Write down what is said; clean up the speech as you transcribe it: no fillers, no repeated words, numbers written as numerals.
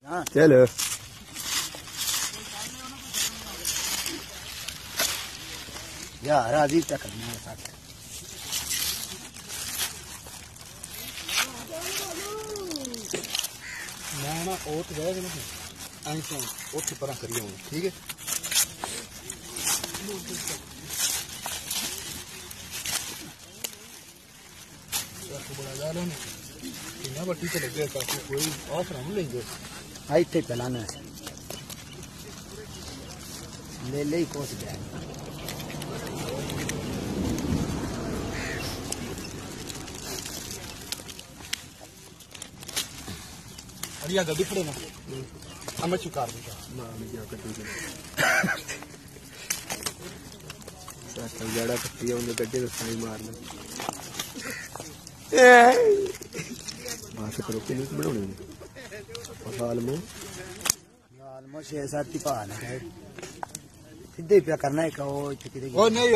चलो यार राजी तक करना है साथ मैं ना और तो जाएगा ना ऐसे उठ पर करिए ठीक है बड़ा जा रहा है ना बट्टी तो लगे ताकि कोई ऑफर हम लेंगे आई थे पहलाना ले ले कोस जाए अरिया गड्डी खड़े ना हम चुकार बेटा मां में क्या कट्टी दे साथ जड़ा कट्टी उन्हें गड्डी तो साई मारना मां से करो किन बनाने आलमो 6-7 ही पा है सीधे पे करना है कहो ओ नहीं